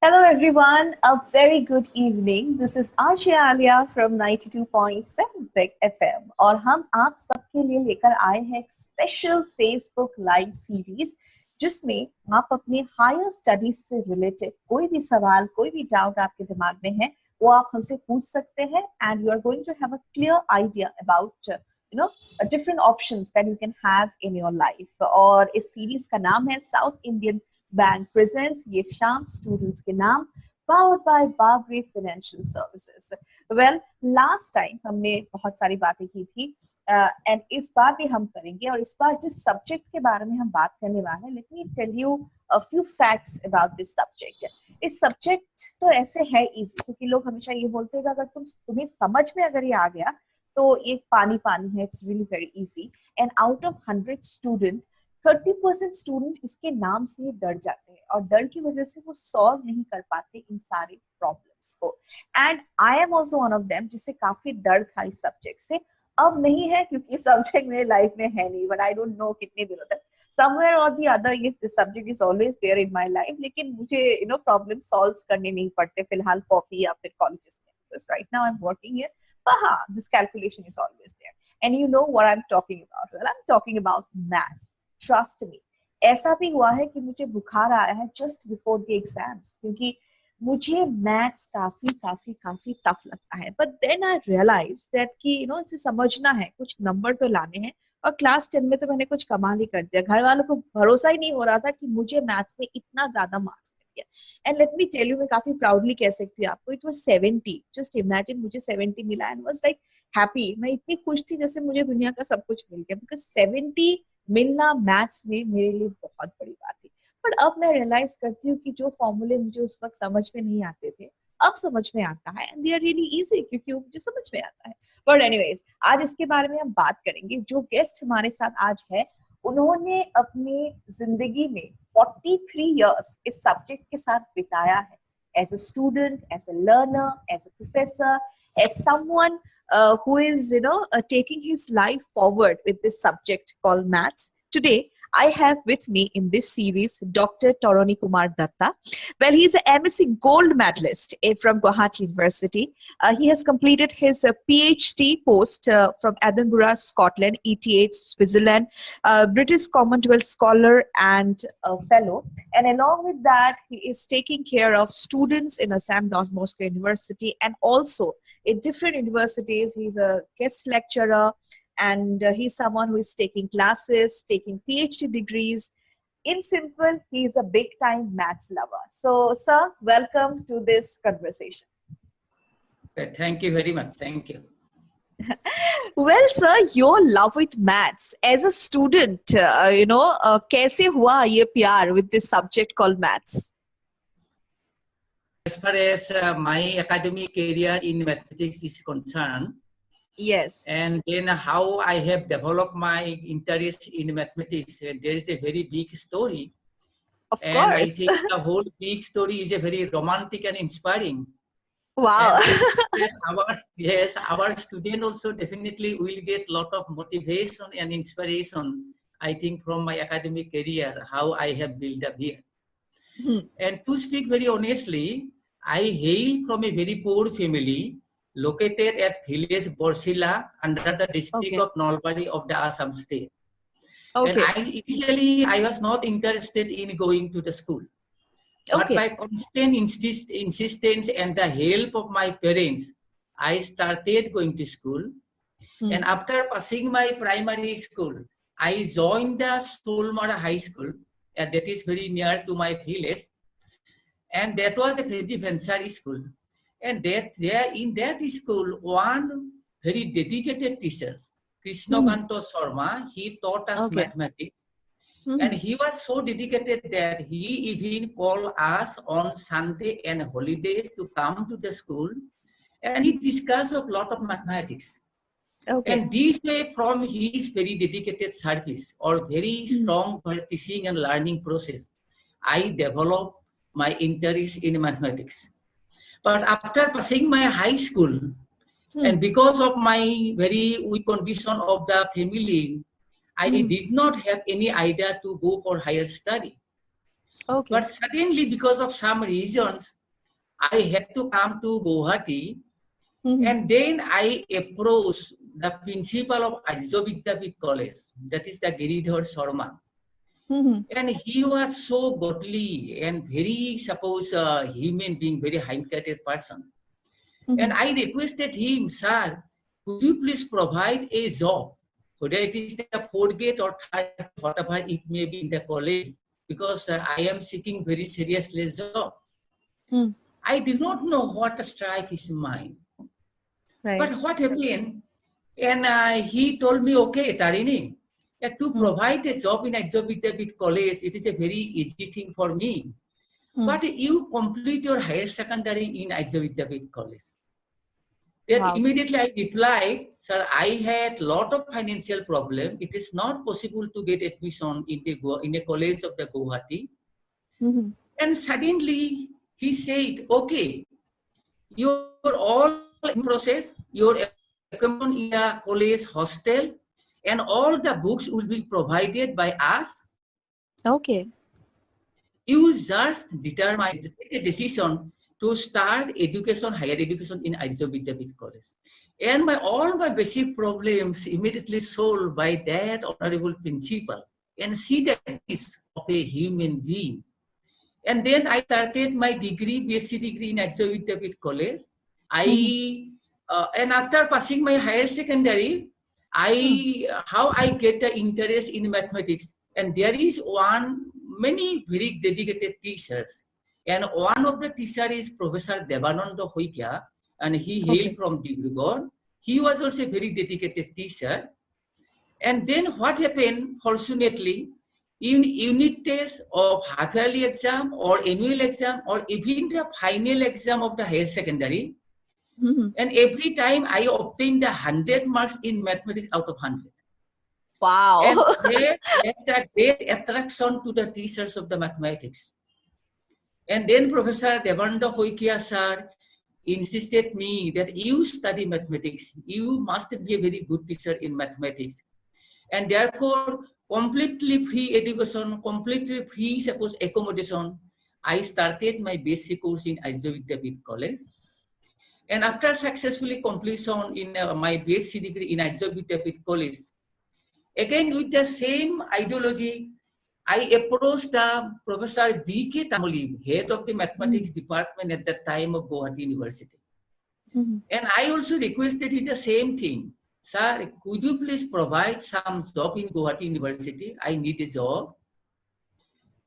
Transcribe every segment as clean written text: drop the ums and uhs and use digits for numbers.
Hello everyone, a very good evening. This is Aaliya from 92.7 Big FM और हम आप सबके लिए लेकर आए हैं एक स्पेशल फेसबुक लाइव सीरीज जिसमें आप अपने हायर स्टडीज से रिलेटेड कोई भी सवाल, कोई भी डाउट आपके दिमाग में है वो आप हमसे पूछ सकते हैं and you are going to have a clear idea about different options that you can have in your life. और इस सीरीज का नाम है साउथ इंडियन बैंक प्रेजेंट्स ये शाम स्टूडेंट्स के नाम powered by Babri financial services. Well, last time हमने बहुत सारी बातें की थी एंड इस बार भी हम करेंगे और इस बार जिस सब्जेक्ट के बारे में हम बात करने वाले हैं, let me tell you a few facts about this subject. इस सब्जेक्ट तो ऐसे है इजी क्योंकि लोग हमेशा ये बोलते हैं कि अगर तुम्हें समझ में अगर ये आ गया तो ये पानी पानी है, it's really very easy. And out of 100 student 30% student इसके नाम से डर जाते हैं और डर की वजह से वो सॉल्व नहीं कर पाते इन सारे प्रॉब्लम्स को। And I am also one of them जिससे काफी डर था इस सब्जेक्ट से। अब नहीं है क्योंकि सब्जेक्ट मेरे लाइफ में है नहीं, बट आई डोंट नो कितने दिनों तक समवेयर और दी अदर ये subject is always there in my life, लेकिन मुझे प्रॉब्लम सॉल्व करने नहीं पड़ते फिलहाल कॉपी या फिर कॉलेजेस में, because right now I am working here. But this calculation is always there. And you know what I'm talking about. Well, I'm talking about maths. Trust me. ऐसा भी हुआ है कि मुझे बुखार आया है just before the exams क्योंकि मुझे maths काफी टफ लगता है. But then I realized that कि इसे समझना है, कुछ नंबर तो लाने हैं और क्लास 10 में तो मैंने कुछ कमाल ही कर दिया। घर वालों को भरोसा ही नहीं हो रहा था कि मुझे मैथ्स में इतना ज्यादा marks. And let me tell you, मैं काफी प्राउडली कह सकती हूँ आपको, it was 70. Just imagine मुझे 70 मिला and was like happy. मैं इतनी खुश थी जैसे मुझे दुनिया का सब कुछ मिल गया, because 70 मिलना मैथ्स में मेरे लिए बहुत बड़ी बात थी। बट अब मैं रियलाइज करती हूँ कि जो फॉर्मूले मुझे उस वक्त समझ में नहीं आते थे अब समझ में आता है and they are really easy क्योंकि वो मुझे समझ में आता है। बट एनीवेज, आज इसके बारे में हम बात करेंगे। जो गेस्ट हमारे साथ आज है उन्होंने अपनी जिंदगी में 43 years इस सब्जेक्ट के साथ बिताया है, as a student, as a learner, as a professor, as someone who is taking his life forward with this subject called maths. Today I have with me in this series Dr. Taurani Kumar. Well, he's an MSc Gold medalist from Guwahati University. He has completed his PhD post from Edinburgh, Scotland, ETH, Switzerland, British Commonwealth Scholar and Fellow. And along with that, he is taking care of students in Assam North Moscow University and also in different universities. He's a guest lecturer and he's someone who is taking classes, taking PhD degrees. In simple, he is a big time maths lover. So, sir, welcome to this conversation. Thank you very much. Thank you. Well, sir, your love with maths as a student, कैसे हुआ ये प्यार with this subject called maths? As far as my academic career in mathematics is concerned, yes, and then how I have developed my interest in mathematics, there is a very big story. Of and course. I think the whole big story is a very romantic and inspiring. Wow. And our student also definitely will get a lot of motivation and inspiration, I think, from my academic career, how I have built up here. And to speak very honestly, I hail from a very poor family located at village Borsila under the district of Nalbari of the Assam state. And initially I was not interested in going to the school. But by constant insistence and the help of my parents, I started going to school. And after passing my primary school, I joined the Solmara High School, and that is very near to my village. And that was a very fancy school. And in that school, one very dedicated teacher, Krishnakanto Sharma, he taught us mathematics. And he was so dedicated that he even called us on Sunday and holidays to come to the school, and he discussed a lot of mathematics. And this way, from his very dedicated service or very strong teaching and learning process, I developed my interest in mathematics. But after passing my high school, and because of my very weak condition of the family, I did not have any idea to go for higher study. Okay. But suddenly, because of some reasons, I had to come to Guwahati, Mm-hmm. and then I approached the principal of Arya Vidyapith College, that is the Giridhar Sharma. Mm-hmm. And he was so godly and very, suppose, human being, very high-minded person. Mm-hmm. And I requested him, sir, could you please provide a job, whether it is the fourth grade or third, whatever it may be in the college, because I am seeking very seriously job. Mm. I did not know what to strike his mind. Right. But what happened? And he told me, okay, Tarini, to Mm. provide a job in Exovitabit College, it is a very easy thing for me. Mm. But you complete your higher secondary in Exovitabit College. Then Wow. immediately I replied, sir, I had lot of financial problem. It is not possible to get admission in a college of the Guwahati. Mm-hmm. And suddenly he said, okay, your all process, your accommodation in the college hostel, and all the books will be provided by us. Okay. You just determine, take a decision to start education, higher education in Arya Vidyapith College. And all my basic problems immediately solved by that honorable principal. And see the peace of a human being. And then I started my degree, BSc degree in Arya Vidyapith College. Mm-hmm. And after passing my higher secondary, Mm. how I get the interest in mathematics. And there is many very dedicated teachers. And one of the teacher is Professor Devananda Hoikya, and he hailed Okay. from Dibrugarh. He was also a very dedicated teacher. And then what happened, fortunately, in unit test of half-yearly exam or annual exam or even the final exam of the higher secondary, Mm-hmm. and every time I obtained the 100 marks in mathematics out of 100. Wow. And that's a great attraction to the teachers of the mathematics. And then Professor Devanda Hoikia sir insisted me that you study mathematics, you must be a very good teacher in mathematics. And therefore, completely free education, completely free, suppose, accommodation. I started my basic course in Arya Vidyapith College. And after successfully completion in my BSc degree in Arya Vidyapith College, again with the same ideology, I approached the Professor B.K. Tamoli, head of the mathematics department at that time of Guwahati University. Mm-hmm. And I also requested him the same thing. Sir, could you please provide some job in Guwahati University? I need a job.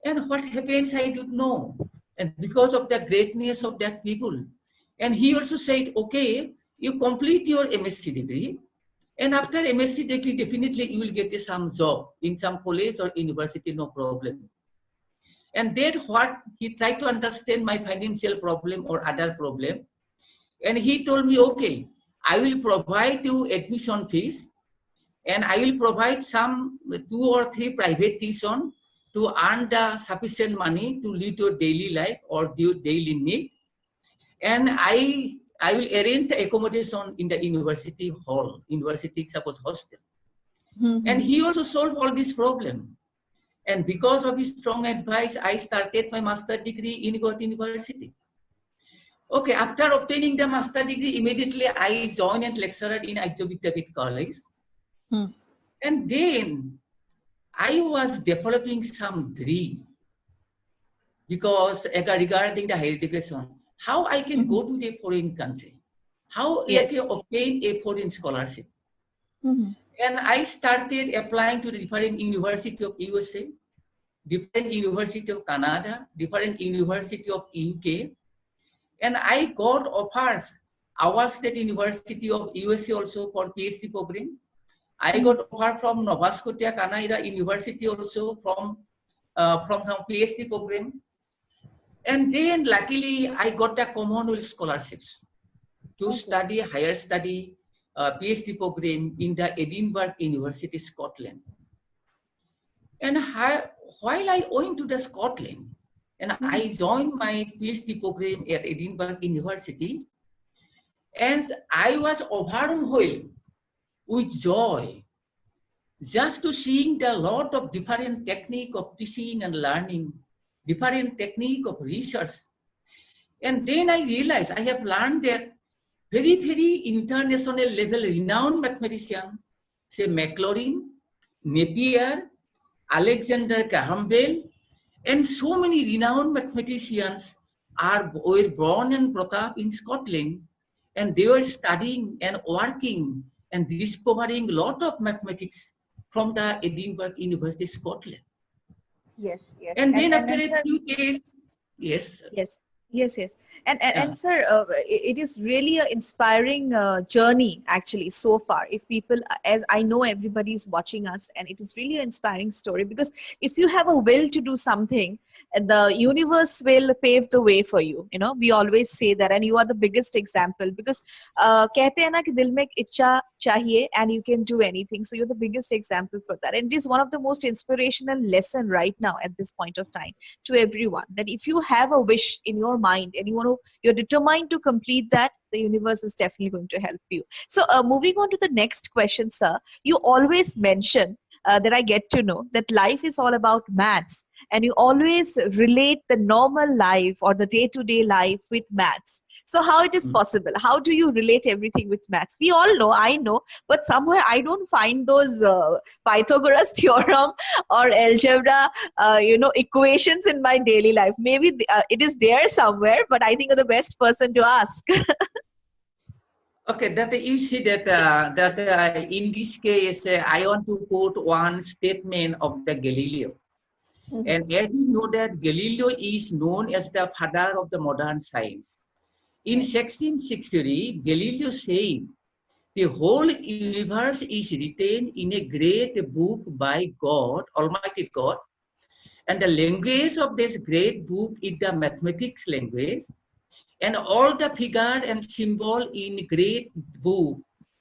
And what happens, I don't know. And because of the greatness of that people. And he also said, okay, you complete your MSc degree. And after MSc degree, definitely you will get some job in some college or university, no problem. And then what, he tried to understand my financial problem or other problem. And he told me, okay, I will provide you admission fees, and I will provide some 2 or 3 private tuition to earn the sufficient money to lead your daily life or your daily need. And I will arrange the accommodation in the university hall, university suppose hostel. Mm-hmm. And he also solved all this problem. And because of his strong advice, I started my master degree in Guwahati University. Okay, after obtaining the master degree, immediately I joined and lectured in Arya Vidyapith College. Mm. And then I was developing some dream because regarding the higher education, how I can Mm-hmm. go to the foreign country, how I can Yes. obtain a foreign scholarship. Mm-hmm. And I started applying to the different university of USA, different university of Canada, different university of UK. And I got offers, our state university of USA also for PhD program. I got offer from Nova Scotia, Canada University also from some PhD program. And then luckily I got the Commonwealth scholarships to Okay. study higher study PhD program in the Edinburgh University, Scotland. And while I went to the Scotland and I joined my PhD program at Edinburgh University, and I was overwhelmed with joy just to seeing the lot of different technique of teaching and learning different technique of research. And then I realized I have learned that very, very international level renowned mathematician, say Maclaurin, Napier, Alexander Graham Bell, and so many renowned mathematicians were born and brought up in Scotland, and they were studying and working and discovering a lot of mathematics from the Edinburgh University, Scotland. Yes, yes. And then after And a sir, few days, yes. yes, yes, yes. Yeah. And sir, it is really an inspiring journey actually so far. If people, as I know everybody is watching us, and it is really an inspiring story, because if you have a will to do something, the universe will pave the way for you. You know, we always say that, and you are the biggest example, because कहते हैं ना कि दिल में एक इच्छा चाहिए and you can do anything. So you're the biggest example for that. And it is one of the most inspirational lesson right now at this point of time to everyone, that if you have a wish in your mind and you're determined to complete that, the universe is definitely going to help you. So moving on to the next question, sir, you always mention that I get to know that life is all about maths, and you always relate the normal life or the day-to-day life with maths. So how it is possible? How do you relate everything with maths? We all know, I know, but somewhere I don't find those Pythagoras theorem or algebra, equations in my daily life. Maybe it is there somewhere, but I think you're the best person to ask. Okay, that you see that in this case, I want to quote one statement of the Galileo. And as you know that Galileo is known as the father of the modern science. In 1663, Galileo said, the whole universe is written in a great book by God, Almighty God, and the language of this great book is the mathematics language, and all the figure and symbol in great book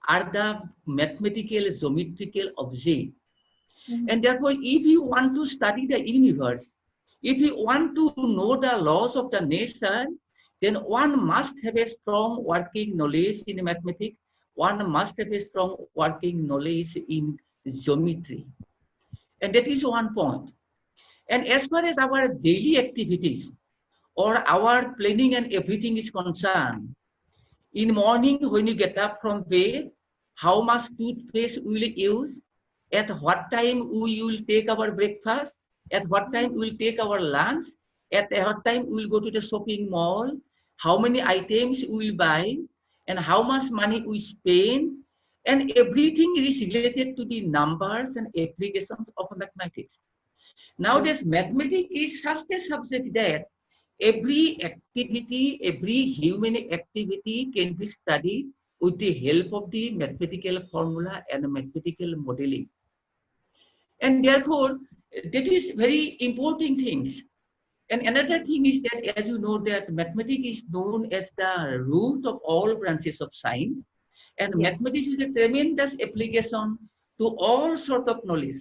are the mathematical geometrical object. And therefore, if you want to study the universe, if you want to know the laws of the nature, then one must have a strong working knowledge in mathematics. One must have a strong working knowledge in geometry. And that is one point. And as far as our daily activities or our planning and everything is concerned, in morning when you get up from bed, how much toothpaste will you use? At what time we will take our breakfast? At what time we will take our lunch? At what time we will go to the shopping mall? How many items we will buy? And how much money we spend? And everything is related to the numbers and applications of mathematics. Now this mathematics is such a subject that every activity, every human activity can be studied with the help of the mathematical formula and mathematical modeling. And therefore, that is very important things. And another thing is that, as you know, that mathematics is known as the root of all branches of science. And mathematics is a tremendous application to all sort of knowledge,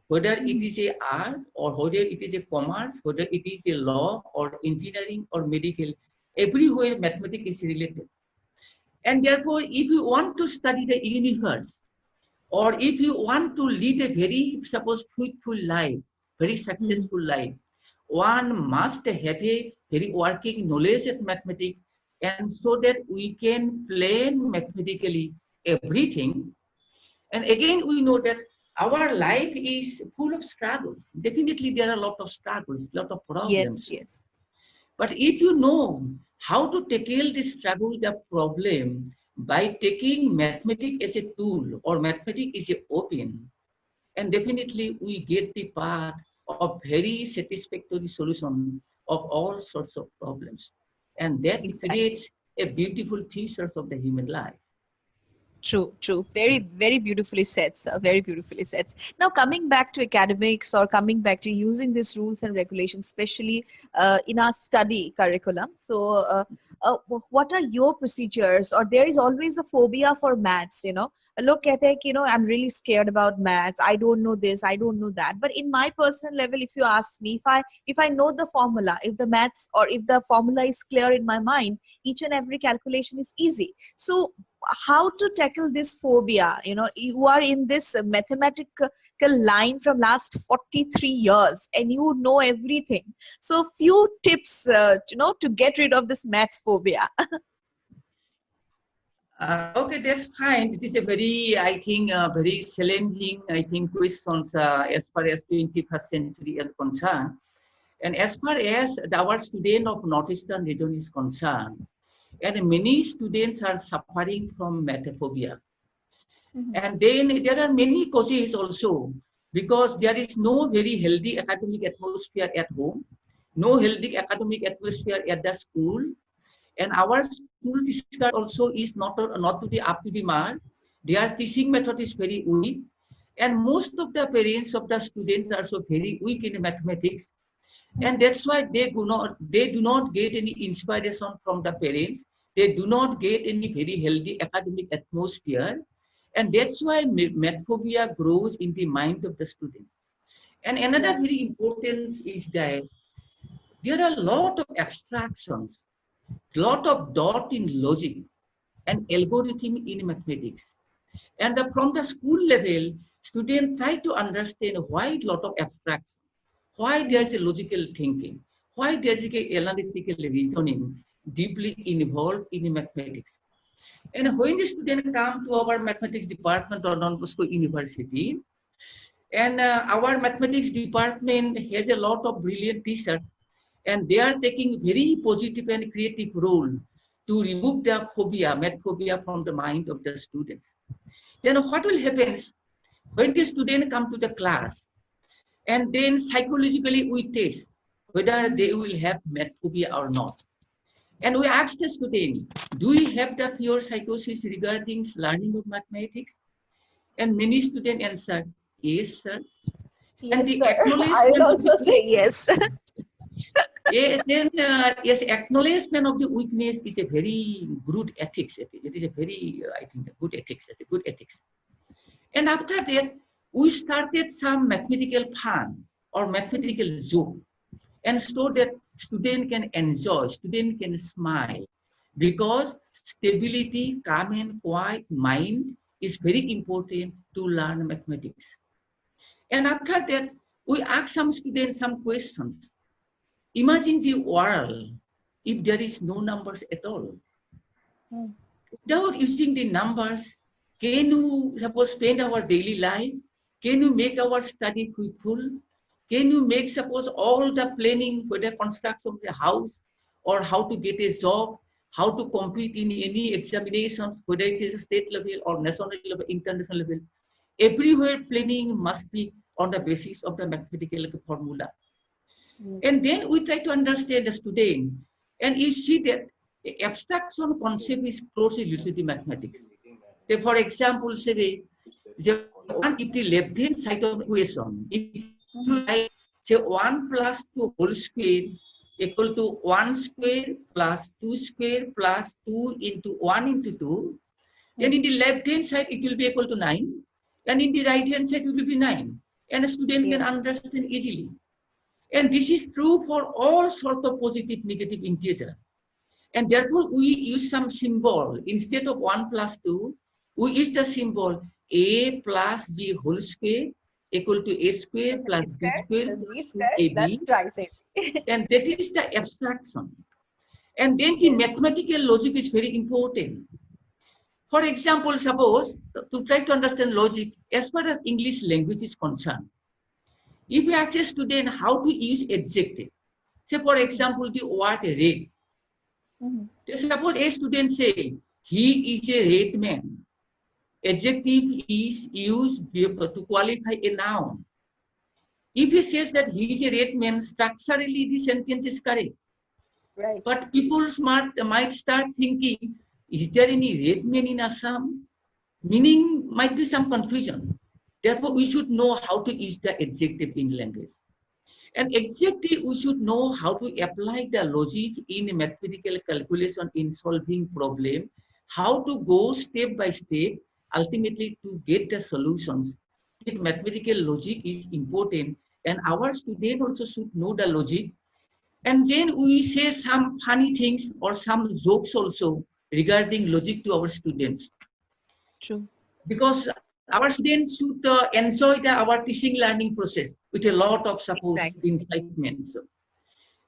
whether it is a art or whether it is a commerce, whether it is a law or engineering or medical, everywhere mathematics is related. And therefore, if you want to study the universe, or if you want to lead a very, suppose, fruitful life, very successful life, one must have a very working knowledge of mathematics, and so that we can plan mathematically everything. And again, we know that our life is full of struggles. Definitely, there are a lot of struggles, a lot of problems. Yes. But if you know how to tackle this struggle, the problem, by taking mathematics as a tool or mathematics is a open, and definitely we get the path of very satisfactory solution of all sorts of problems. And that creates a beautiful features of the human life. True. Very beautifully said, sir. Very beautifully said. Now, coming back to academics, or coming back to using these rules and regulations, especially in our study curriculum. So, what are your procedures? Or there is always a phobia for maths, Look at it, I'm really scared about maths. I don't know this, I don't know that. But in my personal level, if you ask me, if I know the formula, if the maths or if the formula is clear in my mind, each and every calculation is easy. So, how to tackle this phobia? You are in this mathematical line from last 43 years and you know everything. So few tips, to get rid of this maths phobia. Okay, that's fine. It is a very, I think, very challenging, I think, questions as far as 21st century is concerned. And as far as our student of Northeastern region is concerned, and many students are suffering from metaphobia. And then there are many causes also, because there is no very healthy academic atmosphere at home, no healthy academic atmosphere at the school, and our school teacher also is not to the up to the mark. Their teaching method is very weak, and most of the parents of the students are so very weak in mathematics, and that's why they do not get any inspiration from the parents. They do not get any very healthy academic atmosphere, and that's why math phobia grows in the mind of the student. And another very important is that there are a lot of abstractions, lot of dot in logic and algorithm in mathematics. And from the school level, students try to understand why a lot of abstraction, why there's a logical thinking, why there's a analytical reasoning deeply involved in mathematics. And when the students come to our mathematics department or Don Bosco University, and our mathematics department has a lot of brilliant teachers, and they are taking very positive and creative role to remove the phobia, math phobia from the mind of the students. Then what will happen when the student come to the class, and then psychologically we test whether they will have math phobia or not. And we ask the student, do we have the pure psychosis regarding learning of mathematics? And many students answer, yes, sir. Yes, and the sir. I will acknowledgement of also say yes. then yes, acknowledgement of the weakness is a very good ethics. It is a very, I think, a good ethics. A good ethics. And after that, we started some mathematical fun or mathematical joke, and so that student can enjoy, student can smile, because stability, calm and quiet mind is very important to learn mathematics. And after that, we ask some students some questions. Imagine the world if there is no numbers at all. Without using the numbers, can you suppose spend our daily life? Can you make our study fruitful? Can you make suppose all the planning for the construction of the house, or how to get a job, how to compete in any examination, whether it is a state level or national level, international level? Everywhere planning must be on the basis of the mathematical formula. Yes. And then we try to understand the student, and you see that the abstraction concept is closely related to mathematics. So for example, say if the left hand side of the equation, if you write say 1 plus 2 whole square equal to 1 square plus 2 square plus 2 into 1 into 2, then in the left hand side it will be equal to 9, and in the right hand side it will be 9, and a student can understand easily. And this is true for all sorts of positive, negative integer. And therefore, we use some symbol. Instead of 1 plus 2, we use the symbol a plus b whole square equal to a square plus b square plus 2ab. And that is the abstraction. And then the mathematical logic is very important. For example, suppose, to try to understand logic, as far as English language is concerned, if you ask a student how to use adjective, say for example, the word red. Suppose a student say, he is a red man. Adjective is used to qualify a noun. If he says that he is a red man, structurally the sentence is correct. Right. But people might start thinking, is there any red man in Assam? Meaning might be some confusion. Therefore, we should know how to use the adjective in language. And exactly, we should know how to apply the logic in mathematical calculation in solving problem, how to go step by step, ultimately to get the solutions. With mathematical logic is important, and our student also should know the logic. And then we say some funny things or some jokes also regarding logic to our students. True. Because our students should enjoy our teaching learning process with a lot of suppose Exactly. incitement. So,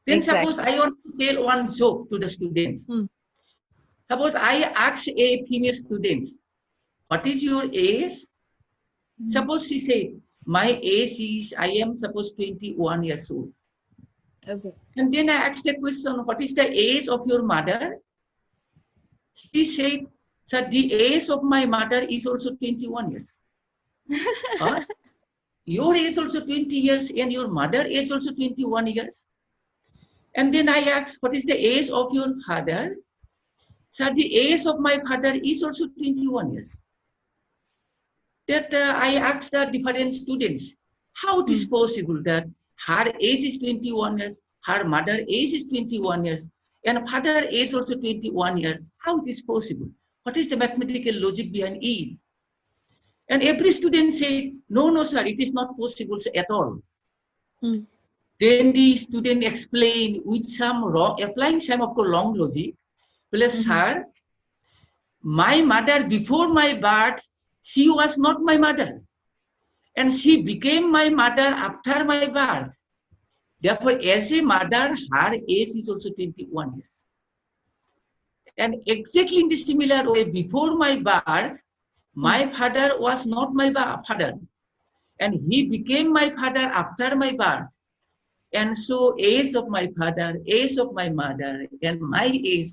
then suppose Exactly. I want to tell one joke to the students. Hmm. Suppose I ask a female student, what is your age? Hmm. Suppose she said, my age is, I am suppose 21 years old. Okay. And then I asked the question, what is the age of your mother? She said, sir, the age of my mother is also 21 years. Huh? Your age also 20 years and your mother age also 21 years. And then I asked, what is the age of your father? Sir, the age of my father is also 21 years. That I asked the different students, how it is Hmm. possible that her age is 21 years, her mother age is 21 years, and father age also 21 years. How it is possible? What is the mathematical logic behind it? And every student said, no, no, sir, it is not possible at all. Hmm. Then the student explained with some applying some of the long logic. Plus, Hmm. sir, my mother before my birth, she was not my mother. And she became my mother after my birth. Therefore, as a mother, her age is also 21 years. And exactly in the similar way, before my birth, Hmm. my father was not my father. And he became my father after my birth. And so age of my father, age of my mother, and my age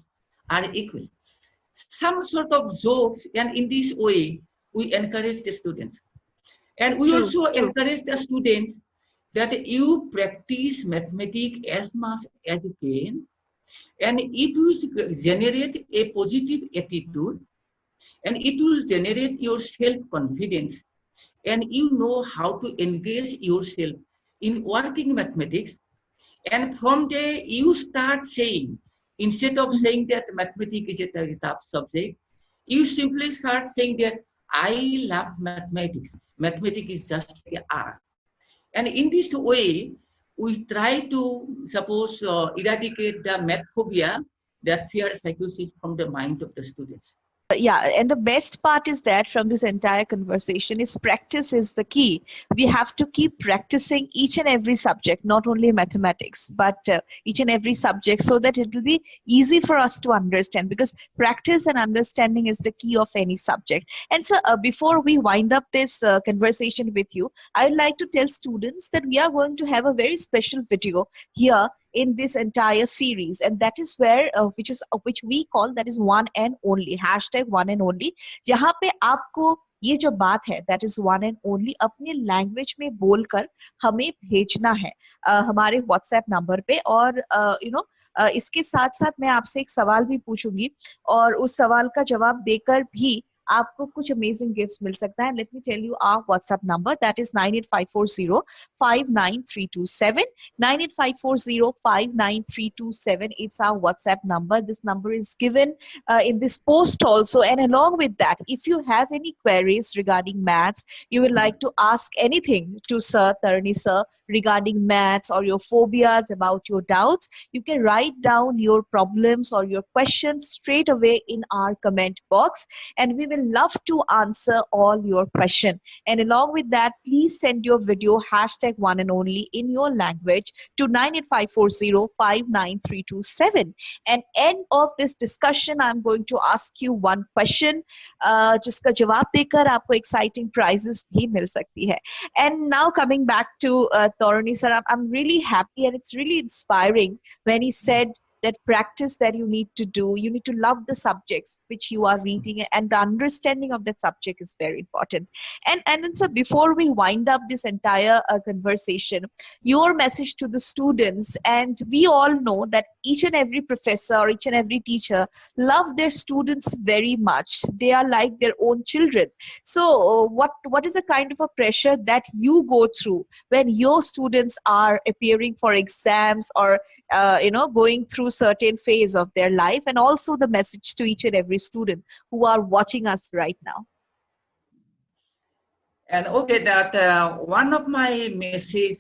are equal. Some sort of jokes, and in this way, we encourage the students. And we True. also True. encourage the students that you practice mathematics as much as you can. And it will generate a positive attitude, and it will generate your self-confidence. And you know how to engage yourself in working mathematics. And from there, you start saying, instead of Hmm. saying that mathematics is a tough subject, you simply start saying that I love mathematics. Mathematics is just like an art. And in this way, we try to, suppose, eradicate the math phobia, that fear psychosis from the mind of the students. Yeah, and the best part is that from this entire conversation is practice is the key. We have to keep practicing each and every subject, not only mathematics but each and every subject, so that it will be easy for us to understand, because practice and understanding is the key of any subject. And so before we wind up this conversation with you, I'd like to tell students that we are going to have a very special video here in this entire series, and that is where which we call, that is one and only, hashtag one and only, जहाँ पे आपको ये जो बात है, that is one and only, अपने language में बोलकर हमें भेजना है हमारे व्हाट्सएप नंबर पे। और इसके साथ साथ मैं आपसे एक सवाल भी पूछूंगी, और उस सवाल का जवाब देकर भी आपको कुछ अमेजिंग गिफ्ट्स मिल सकता है। Let me tell you our WhatsApp number, that is 9854059327 9854059327. It's our WhatsApp number. This number is given in this post also. And along with that, if you have any queries regarding maths, you would like to ask anything to Sir Taurani sir regarding maths, or your phobias, about your doubts, you can write down your problems or your questions straight away in our comment box, and we will love to answer all your question. And along with that, please send your video hashtag one and only in your language to 9854059327. And end of this discussion, I'm going to ask you one question, जिसका जवाब देकर आपको exciting prizes भी मिल सकती है. And now coming back to Taurani sir, I'm really happy, and it's really inspiring when he said that practice that you need to do, you need to love the subjects which you are reading, and the understanding of that subject is very important. And then so before we wind up this entire conversation, your message to the students, and we all know that each and every professor or each and every teacher love their students very much. They are like their own children. So what is the kind of a pressure that you go through when your students are appearing for exams, or going through certain phase of their life, and also the message to each and every student who are watching us right now? And okay, that one of my message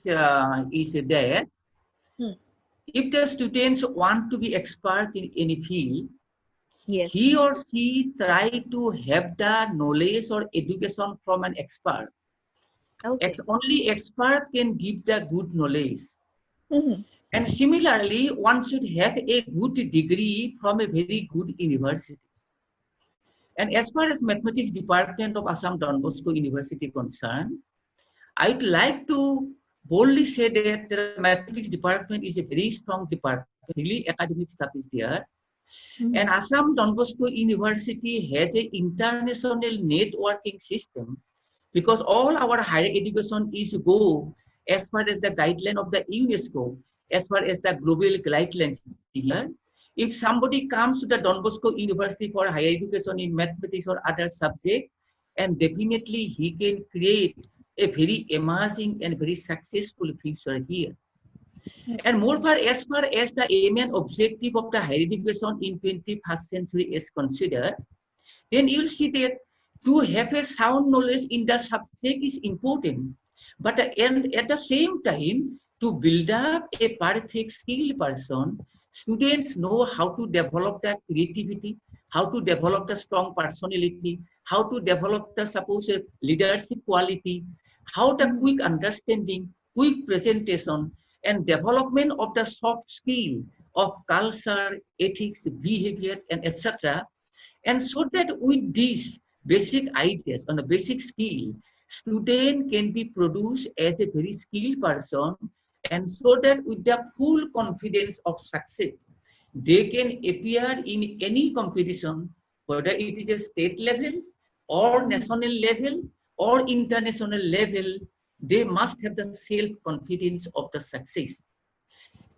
is that Hmm. if the students want to be expert in any field, Yes. he or she try to have the knowledge or education from an expert. Okay. Only expert can give the good knowledge. Mhm. And similarly, one should have a good degree from a very good university. And as far as mathematics department of Assam Don Bosco University concerned, I'd like to boldly say that the mathematics department is a very strong department, really academic stuff is there. And Mhm. Assam Don Bosco University has an international networking system because all our higher education is go as far as the guideline of the UNESCO, as far as the global guidelines here. If somebody comes to the Don Bosco University for higher education in mathematics or other subject, and definitely he can create a very emerging and very successful future here. And more far as the aim and objective of the higher education in 21st century is considered, then you'll see that to have a sound knowledge in the subject is important. But at the same time, to build up a perfect skilled person, students know how to develop the creativity, how to develop the strong personality, how to develop the supposed leadership quality, how the Mhm. quick understanding, quick presentation, and development of the soft skill of culture, ethics, behavior, and etc. And so that with these basic ideas on a basic skill, student can be produced as a very skilled person, and so that with the full confidence of success, they can appear in any competition, whether it is a state level or Mhm. national level or international level, they must have the self-confidence of the success.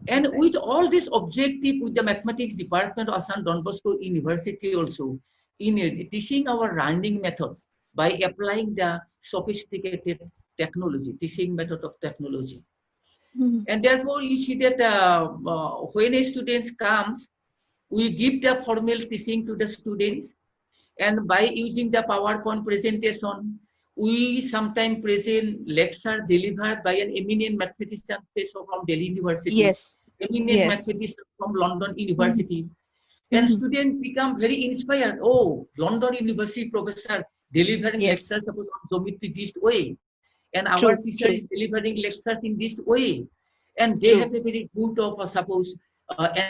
And with Exactly. all this objective, with the mathematics department of Assam Don Bosco University also, in teaching our learning method by applying the sophisticated technology, teaching method of technology. Mhm. And therefore, you see that when a student comes, we give the formal teaching to the students, and by using the PowerPoint presentation, we sometimes present lecture delivered by an eminent mathematician professor from Delhi University, Yes. eminent Yes. mathematician from London Mhm. University, and Mhm. students become very inspired. Oh, London University professor delivering Yes. lectures suppose on geometry this way, and our True. teacher True. is delivering lectures in this way, and they True. have a very good of suppose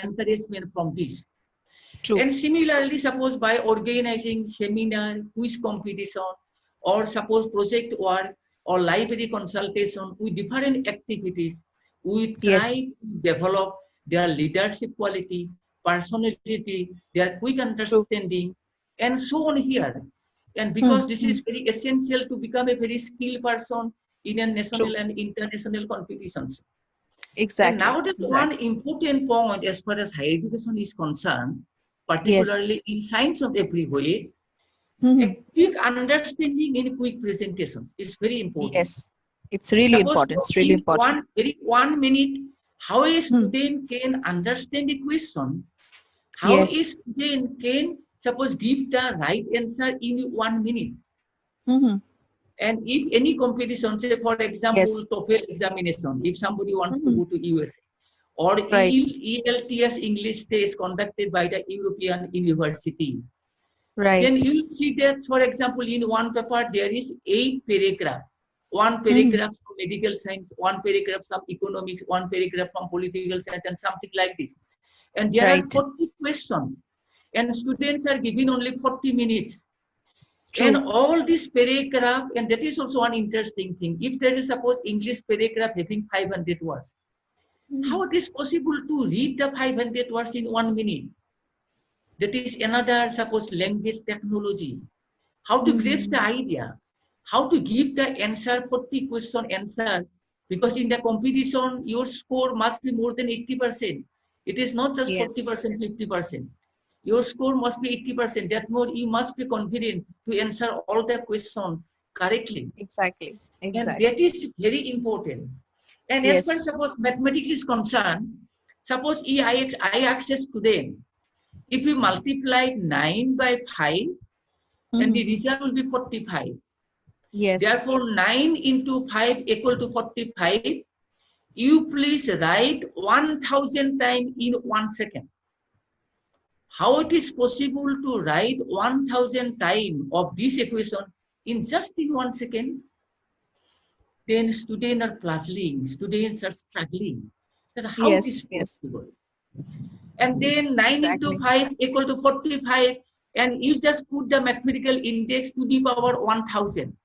encouragement from this. True. And similarly, suppose by organizing seminar, quiz competition, or suppose project work or library consultation with different activities, we try Yes. to develop their leadership quality, personality, their quick True. understanding, and so on here. And Hmm. because this Hmm. is very essential to become a very skilled person in a True. national and international competitions. And Exactly. now the one Exactly. important point as far as higher education is concerned, Yes. particularly in science of every way, Mhm. a quick understanding in quick presentation is very important. Yes. It's really Suppose important. It's really in important. very 1 minute, how a Hmm. student can understand a question, how a Yes. student can suppose give the right answer in 1 minute. Mhm. And if any competition, say for example, Yes. TOEFL examination, if somebody wants to Mhm. go to USA, or Right. ELTS English test conducted by the European University, then Right. you'll see that, for example, in one paper, there is 8 paragraph. One Mhm. paragraph from medical science, one paragraph from economics, one paragraph from political science, and something like this. And there are Right. 40 questions, and students are given only 40 minutes. And True. all this paragraph, and that is also one interesting thing. If there is suppose English paragraph having 500 words, Mhm. how it is possible to read the 500 words in 1 minute? That is another suppose language technology. How to grasp the Mhm. idea, how to give the answer, 40 question answer, because in the competition, your score must be more than 80%. It is not just Yes. 40%, 50%. Your score must be 80%. That more you must be confident to answer all the questions correctly. Exactly. And that Exactly. is very important. And as far as Yes. suppose mathematics is concerned, suppose I ask a student, if you multiply 9 by 5, and Mhm. the result will be 45. Yes. Therefore, 9 into 5 equal to 45. You please write 1000 times in 1 second. how it is possible to write 1000 times of this equation in just in 1 second? Then students are puzzling, students are struggling. That how it is Yes, yes, possible? And then 9 into exactly. 5 equal to 45, and you just put the mathematical index to the power 1000.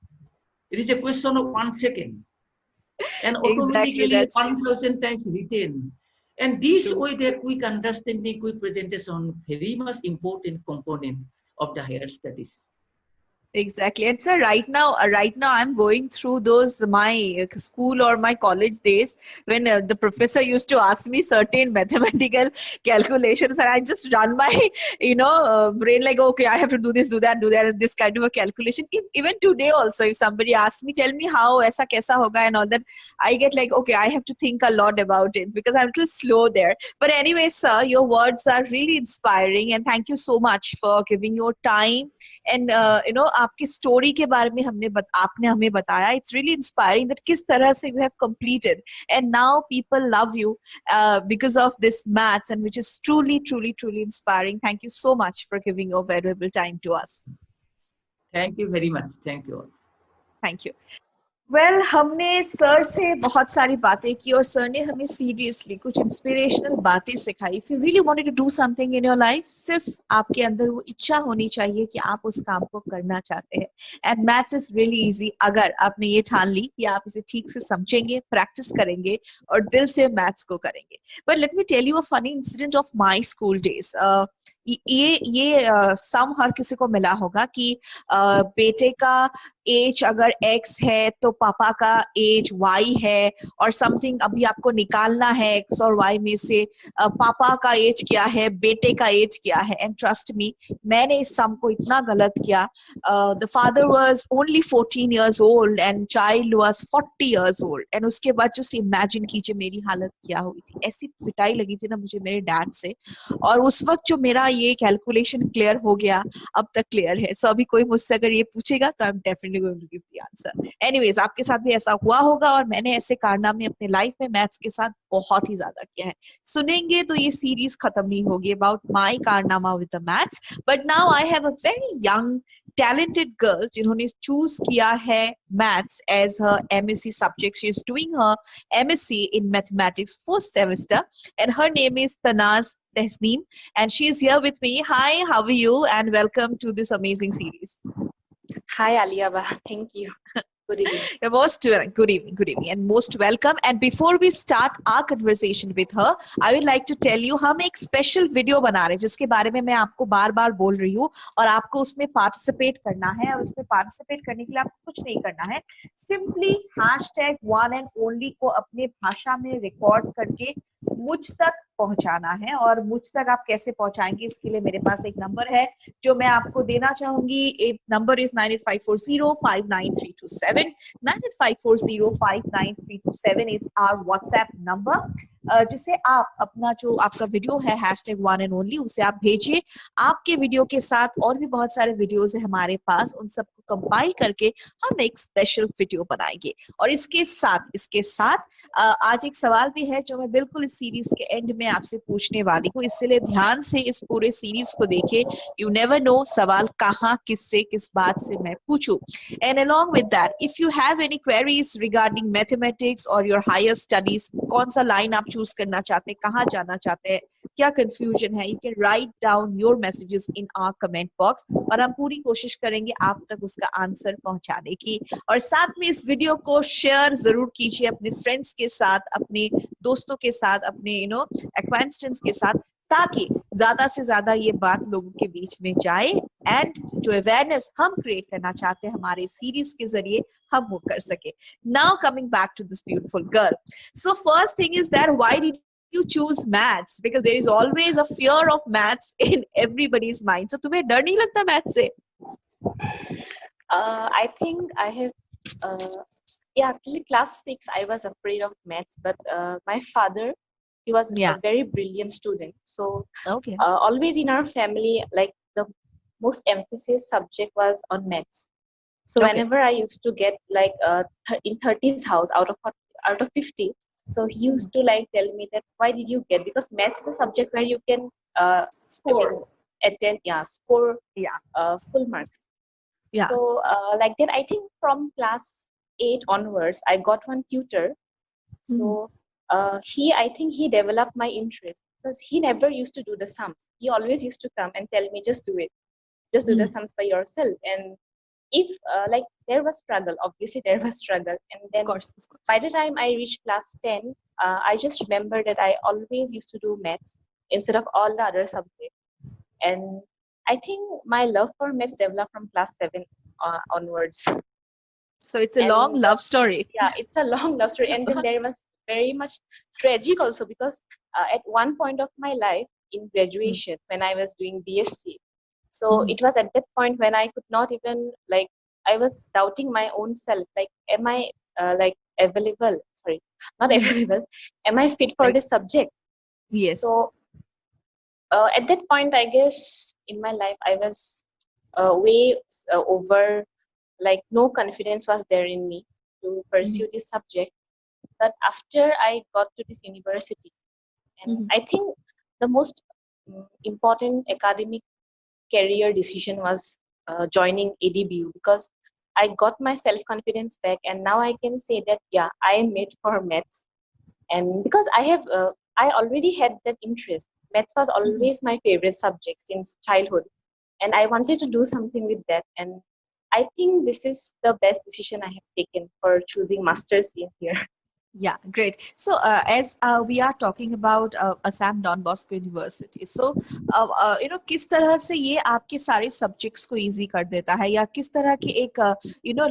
It is a question of 1 second, and Exactly, automatically that's 1000 times written. And this true. way, the quick understanding, quick presentation, very much important component of the higher studies. Exactly. And so right now I'm going through those my school or my college days when the professor used to ask me certain mathematical calculations, and I just run my brain like, okay, I have to do that, and this kind of a calculation. Even today also, if somebody asks me, tell me how aisa kaisa hoga and all that, I get like, okay, I have to think a lot about it because I'm a little slow there. But anyway, sir, your words are really inspiring, and thank you so much for giving your time. And आपकी story के बारे में आपने हमें बताया. It's really inspiring that किस तरह से you have completed and now people love you because of this maths, and which is truly inspiring. Thank you so much for giving your valuable time to us. Thank you very much. Thank you all. Thank you. Well हमने sir से बहुत सारी बातें की और sir ने हमें seriously कुछ इंस्पिरेशनल बातें सिखाई. If you really wanted to do something in your life, सिर्फ आपके अंदर वो इच्छा होनी चाहिए कि आप उस काम को करना चाहते हैं. And maths is really easy अगर आपने ये ठान ली कि आप इसे ठीक से समझेंगे, प्रैक्टिस करेंगे और दिल से मैथ्स को करेंगे. But let me tell you a funny incident of my school days. ये सम हर किसी को मिला होगा कि बेटे का एज अगर x है तो पापा का एज y है, और समथिंग अभी आपको निकालना है x और y में से पापा का एज क्या है, बेटे का एज क्या है. एंड ट्रस्ट मी, मैंने इस सम को इतना गलत किया. The father was only 14 years old and child was 40 years old. And उसके बाद जस्ट इमेजिन कीजिए मेरी हालत क्या हुई थी. ऐसी पिटाई लगी थी ना मुझे मेरे डैड से, और उस वक्त जो मेरा ये कैलकुलेशन क्लियर हो गया, अब तक क्लियर है. सो अभी कोई मुझसे अगर ये पूछेगा तो I am definitely going to give the answer. Anyways, आपके साथ भी ऐसा हुआ होगा, और मैंने ऐसे कारनामे अपने लाइफ में मैथ्स के साथ बहुत ही ज्यादा किया है. सुनेंगे तो ये सीरीज खत्म नहीं होगी अबाउट माय कारनामा with the maths. But now I have a very young talented girl जिन्होंने चूज किया है maths as her MSc subject. She is doing her MSc in mathematics first semester, and her name is Tanaz Tehsneem, and she is here with me. Hi, how are you? And welcome to this amazing series. Hi, Aaliya. Thank you. Good evening. You're most good evening, and most welcome. And before we start our conversation with her, I would like to tell you हम एक special video बना रहे हैं जिसके बारे में मैं आपको बार-बार बोल रही हूँ, और आपको उसमें participate करना है. और उसमें participate करने के लिए आपको कुछ नहीं करना है, simply #1 and only को अपने भाषा में record करके मुझ तक पहुंचाना है. और मुझ तक आप कैसे पहुंचाएंगे, इसके लिए मेरे पास एक नंबर है जो मैं आपको देना चाहूंगी. एक नंबर is 9854059327. 9854059327 is our WhatsApp number, जिसे आप अपना जो आपका वीडियो है #1 and only उसे आप भेजिए. आपके वीडियो के साथ और भी बहुत सारे वीडियोस है हमारे पास, उन सबको कंपाइल करके हम एक स्पेशल वीडियो बनाएंगे. और इसके साथ आज एक सवाल भी है जो मैं बिल्कुल इस सीरीज के एंड में आपसे पूछने वाली हूँ, इसलिए ध्यान से इस पूरे सीरीज को देखें. यू नेवर नो सवाल कहाँ किससे किस बात से मैं पूछूं. And along with that, if you have any queries regarding mathematics or your higher studies, कौन सा लाइन आप चूज करना चाहते हैं, कहाँ जाना चाहते हैं, क्या कंफ्यूजन है, you can write down your messages in our comment box, और हम पूरी कोशिश करेंगे आप तक उसका आंसर पहुंचाने की. और साथ में इस वीडियो को शेयर जरूर कीजिए अपने फ्रेंड्स के साथ, अपने दोस्तों के साथ, अपने एक्वेंटेंस के साथ, ताकि ज्यादा से ज्यादा ये बात लोगों के बीच में जाए, एंड जो अवेयरनेस हम क्रिएट करना चाहते हैं हमारे सीरीज के जरिए हम वो कर सके. Now coming back to this beautiful girl. So first thing is that why did you choose maths? Because there is always a fear of maths in everybody's mind. So तुम्हें डर नहीं लगता maths से? I think I have, till class 6, I was afraid of maths, but my father, he was a very brilliant student. So Okay. always in our family, like the most emphasis subject was on maths. So whenever I used to get like in 30's house out of 50, so he used to like tell me that why did you get, because maths is a subject where you can Score. attend, score Yeah. full marks. Yeah. So like that, I think from class 8 onwards, I got one tutor. So I think he developed my interest, because he never used to do the sums. He always used to come and tell me, just do it, just do the sums by yourself. And if like there was struggle, obviously there was struggle. And then Of course. by the time I reached class 10, I just remember that I always used to do maths instead of all the other subjects. And I think my love for maths developed from class 7 onwards. So it's a long love story. Yeah, it's a long love story. And then there was very much tragic also, because at one point of my life in graduation, when I was doing BSc, so it was at that point when I could not even, like, I was doubting my own self, like, am I like available? Sorry, not available. Am I fit for this subject? Yes. So at that point, I guess in my life, I was way over, like, no confidence was there in me to pursue this subject. But after I got to this university, and I think the most important academic career decision was joining ADBU, because I got my self-confidence back, and now I can say that, yeah, I am made for maths. And because I already had that interest. Maths was always my favorite subject since childhood, and I wanted to do something with that. And I think this is the best decision I have taken for choosing masters in here. Yeah, great. So as we are talking about Assam Don Bosco University, so किस तरह से ये आपके सारे subjects को easy कर देता है, या किस तरह की एक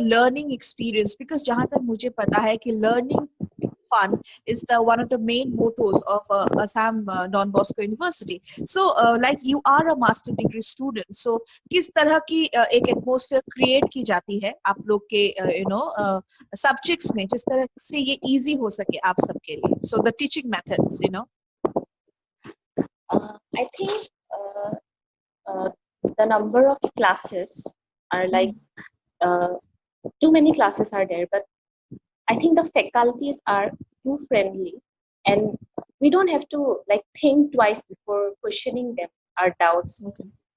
learning experience, because जहाँ तक मुझे पता है कि learning fun is one of the main mottos of Assam Don Bosco University. So like you are a master degree student, so किस तरह की एक atmosphere create की जाती है आप लोग के subjects में, जिस तरह से ये easy हो सके आप सबके लिए. So the teaching methods, I think the number of classes are like too many classes are there, but I think the faculties are too friendly, and we don't have to, like, think twice before questioning them our doubts.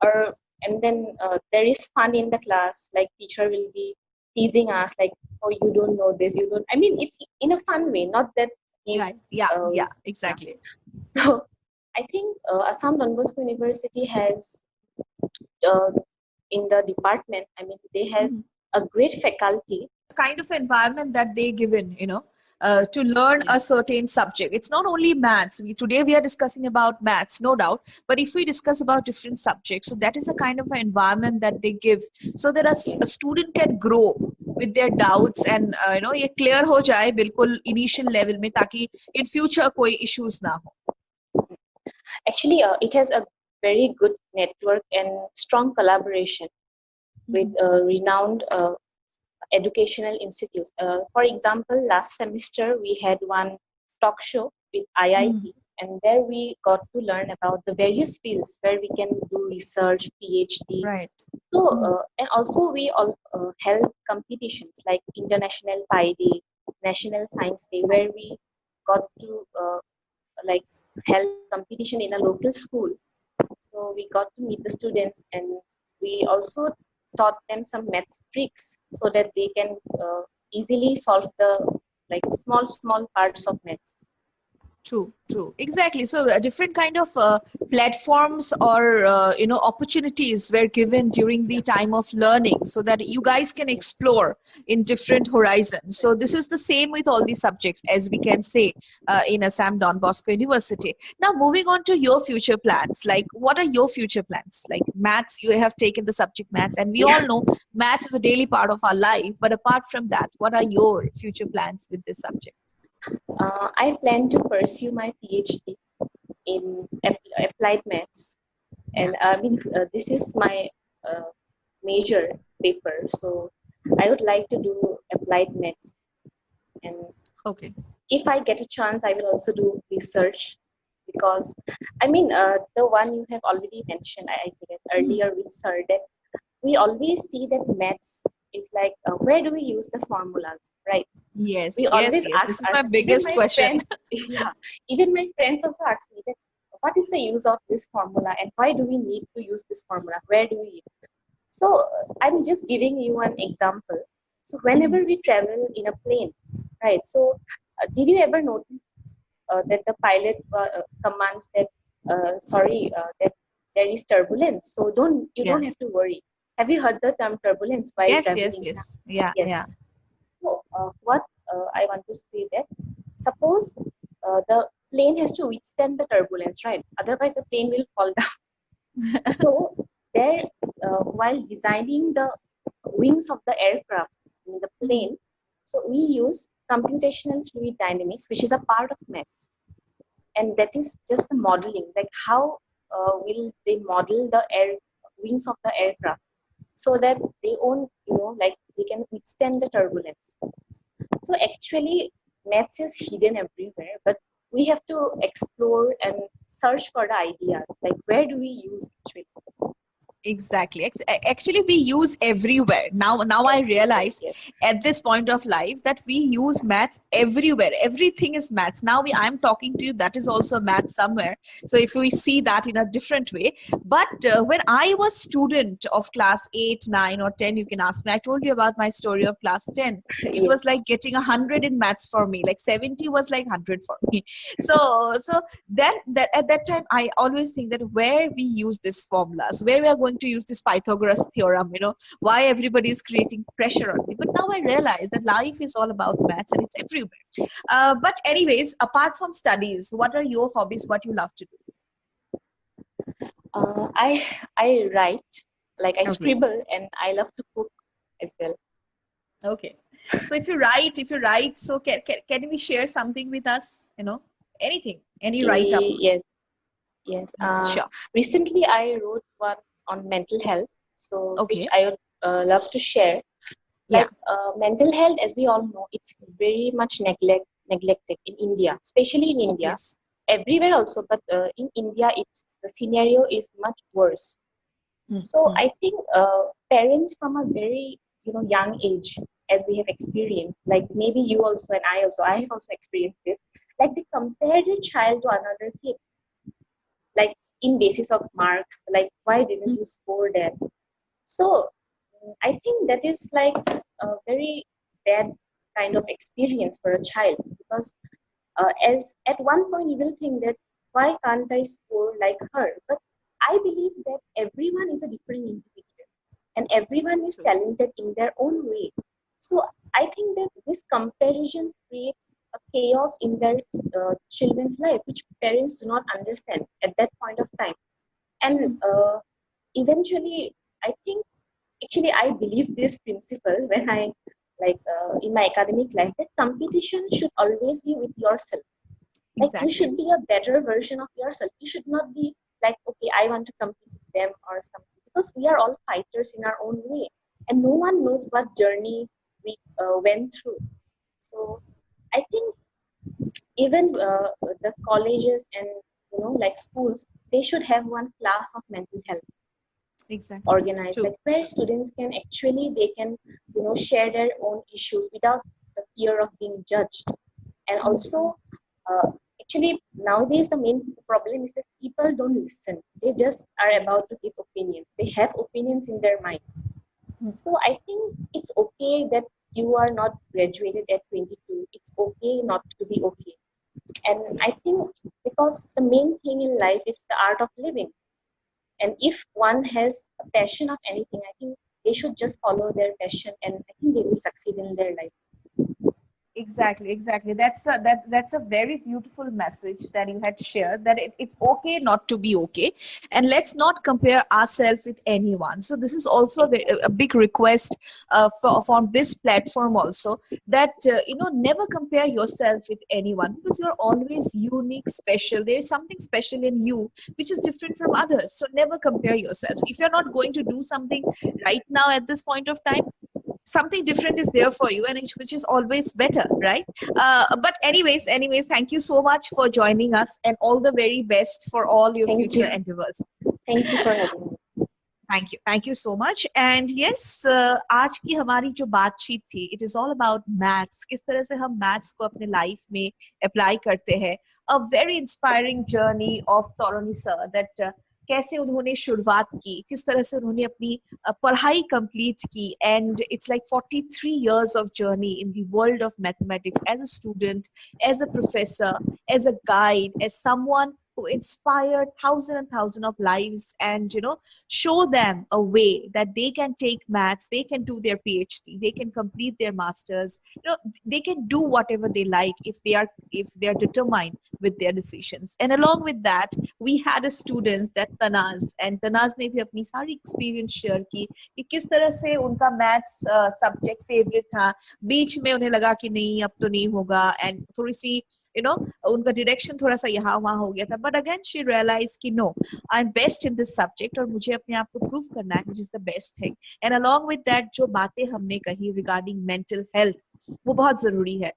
And then there is fun in the class, like teacher will be teasing us, like, oh, you don't know this, you don't, I mean, it's in a fun way, not that he's, exactly. So I think Assam Don Bosco University has in the department, I mean, they have a great faculty. Kind of environment that they given, to learn a certain subject. It's not only maths. Today we are discussing about maths, no doubt. But if we discuss about different subjects, so that is a kind of an environment that they give, so that a student can grow with their doubts and ये clear हो जाए बिल्कुल initial level में, ताकि in future कोई issues ना हो. Actually, it has a very good network and strong collaboration with renowned educational institutes. For example, last semester we had one talk show with IIT, and there we got to learn about the various fields where we can do research, PhD. Right. So, and also we all held competitions like International Pi Day, National Science Day, where we got to like held competition in a local school. So we got to meet the students, and we also taught them some maths tricks so that they can easily solve the, like, small parts of maths. True. Exactly. So different kind of platforms or opportunities were given during the time of learning, so that you guys can explore in different horizons. So this is the same with all these subjects, as we can say in Assam Don Bosco University. Now moving on to your future plans, like what are your future plans? Like maths, you have taken the subject maths, and we all know maths is a daily part of our life. But apart from that, what are your future plans with this subject? I plan to pursue my PhD in applied maths, and I mean this is my major paper. So I would like to do applied maths, and if I get a chance, I will also do research, because I mean the one you have already mentioned, I guess earlier with Sir, that we always see that maths is like where do we use the formulas, right? Yes, we always ask this is my biggest question. Even my friends also ask me that what is the use of this formula and why do we need to use this formula? Where do we? So I'm just giving you an example. So whenever we travel in a plane, right? So did you ever notice that the pilot commands that that there is turbulence, so don't have to worry. Have you heard the term turbulence while traveling? Yes. Yeah. So what I want to say that suppose the plane has to withstand the turbulence, right? Otherwise the plane will fall down. So there, while designing the wings of the aircraft in the plane, so we use computational fluid dynamics, which is a part of maths, and that is just the modeling, like how will they model the wings of the aircraft so that they own, like they can withstand the turbulence. So actually maths is hidden everywhere, but we have to explore and search for the ideas, like where do we use actually. Exactly. Actually, we use everywhere. Now I realize at this point of life that we use maths everywhere. Everything is maths. Now I'm talking to you, that is also maths somewhere. So if we see that in a different way. But when I was student of class 8, 9 or 10, you can ask me. I told you about my story of class 10. It was like getting 100 in maths for me. Like 70 was like 100 for me. So then at that time, I always think that where we use these formulas, where we are going to use this Pythagoras theorem, why everybody is creating pressure on me. But now I realize that life is all about maths and it's everywhere. But anyways, apart from studies, what are your hobbies? What you love to do? I write, like I scribble, and I love to cook as well. Okay. So if you write, so can we share something with us? Anything, any write up? Yes. Sure. Recently, I wrote one on mental health, which I would love to share. Like mental health, as we all know, it's very much neglected in India, especially in India. Yes. Everywhere also, but in India, the scenario is much worse. So I think parents from a very young age, as we have experienced, like maybe you also and I have also experienced this. Like they compare their child to another kid, like in basis of marks, like why didn't you score that? So I think that is like a very bad kind of experience for a child, because as at one point you will think that why can't I score like her? But I believe that everyone is a different individual and everyone is talented in their own way. So I think that this comparison creates a chaos in their children's life, which parents do not understand at that point of time. And eventually, I think, actually, I believe this principle when I, in my academic life, that competition should always be with yourself. Like you should be a better version of yourself. You should not be like, okay, I want to compete with them or something, because we are all fighters in our own way, and no one knows what journey we went through. So I think even the colleges and like schools, they should have one class of mental health organized, like where students can actually share their own issues without the fear of being judged. And also actually nowadays the main problem is that people don't listen. They just are about to give opinions. They have opinions in their mind. So I think it's okay that you are not graduated at 22. It's okay not to be okay. And I think because the main thing in life is the art of living. And if one has a passion of anything, I think they should just follow their passion, and I think they will succeed in their life. Exactly. That's a very beautiful message that you had shared, that it's okay not to be okay, and let's not compare ourselves with anyone. So this is also a big request from this platform also, that never compare yourself with anyone, because you're always unique, special. There's something special in you which is different from others. So never compare yourself. If you're not going to do something right now at this point of time, something different is there for you, and which is always better, right? But anyways, thank you so much for joining us, and all the very best for all your future endeavors. Thank you for having me. Thank you so much and yes आज की हमारी जो बातचीत थी it is all about maths किस तरह से हम मैथ्स को अपने लाइफ में अप्लाई करते हैं a very inspiring journey of Taurani sir that कैसे उन्होंने शुरुआत की किस तरह से उन्होंने अपनी पढ़ाई कंप्लीट की and it's like 43 years of journey in the world of mathematics as a student as a professor as a guide as someone who inspired thousands and thousands of lives and show them a way that they can take maths they can do their phd they can complete their masters they can do whatever they like if they are determined with their decisions and along with that we had a student that Tanaz and Tanaz ने भी अपनी सारी experience share की कि किस तरह से उनका मैथ्स सब्जेक्ट फेवरेट था बीच में उन्हें लगा कि नहीं अब तो नहीं होगा एंड थोड़ी सी उनका डायरेक्शन थोड़ा सा यहाँ वहाँ हो गया था बट अगेन शी रियलाइज कि no I am best in this subject और मुझे अपने आप को प्रूव करना है which is the best thing and along with that जो बातें हमने कही रिगार्डिंग मेंटल हेल्थ वो बहुत जरूरी है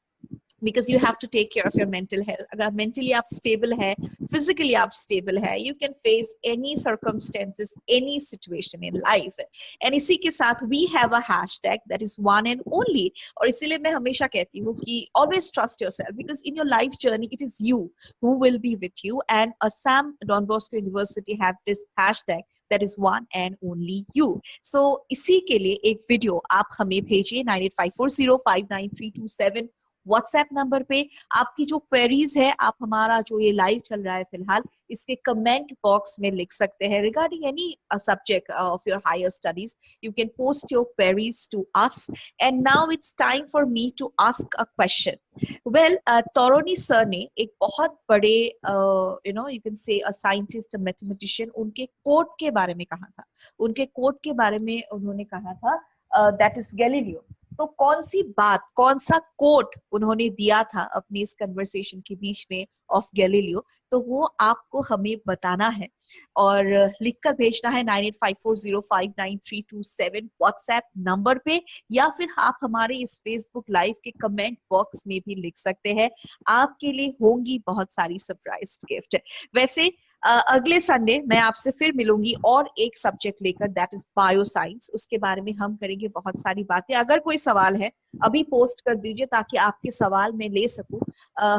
because you have to take care of your mental health अगर mentally आप stable है physically आप stable है you can face any circumstances any situation in life and इसी के साथ we have a hashtag that is one and only और इसीलिए मैं हमेशा कहती हूँ कि always trust yourself because in your life journey it is you who will be with you and Assam Don Bosco University have this hashtag that is one and only you so इसी के लिए एक video आप हमें भेजिए 9854059327 WhatsApp number पे आपकी जो क्वेरीज है आप हमारा जो ये लाइव चल रहा है फिलहाल इसके कमेंट बॉक्स में लिख सकते हैं regarding any subject of your higher studies you can post your queries to us and now it's time for me to ask a question well Taurani sir ने एक बहुत बड़े you can say a scientist a mathematician उनके quote के बारे में कहा था उनके कोट के बारे में उन्होंने कहा था दैट इज गैलीलियो तो कौन सी बात कौन सा कोट उन्होंने दिया था अपनी इस कन्वर्सेशन के बीच में ऑफ गैलीलियो तो वो आपको हमें बताना है और लिखकर भेजना है 9854059327 व्हाट्सएप नंबर पे या फिर आप हमारे इस फेसबुक लाइव के कमेंट बॉक्स में भी लिख सकते हैं आपके लिए होंगी बहुत सारी सरप्राइज गिफ्ट वैसे अगले संडे मैं आपसे फिर मिलूंगी और एक सब्जेक्ट लेकर दैट इज बायो साइंस उसके बारे में हम करेंगे बहुत सारी बातें अगर कोई सवाल है अभी पोस्ट कर दीजिए ताकि आपके सवाल मैं ले सकूं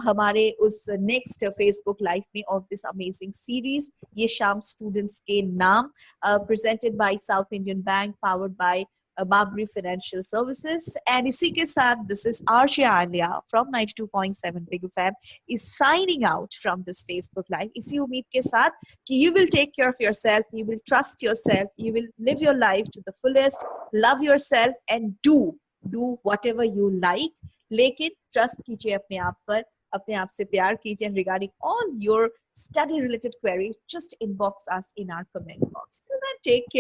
हमारे उस नेक्स्ट फेसबुक लाइव में ऑफ दिस अमेजिंग सीरीज ये शाम स्टूडेंट्स के नाम presented by south Indian bank powered by Babri Financial Services and इसी के साथ this is Aaliya from 92.7 Big FM is signing out from this Facebook Live इसी उम्मीद के साथ कि you will take care of yourself, you will trust yourself, you will live your life to the fullest, love yourself and do whatever you like लेकिन trust कीजिए अपने आप पर अपने आप से प्यार कीजिए regarding all your study related query just inbox us in our comment box till then take care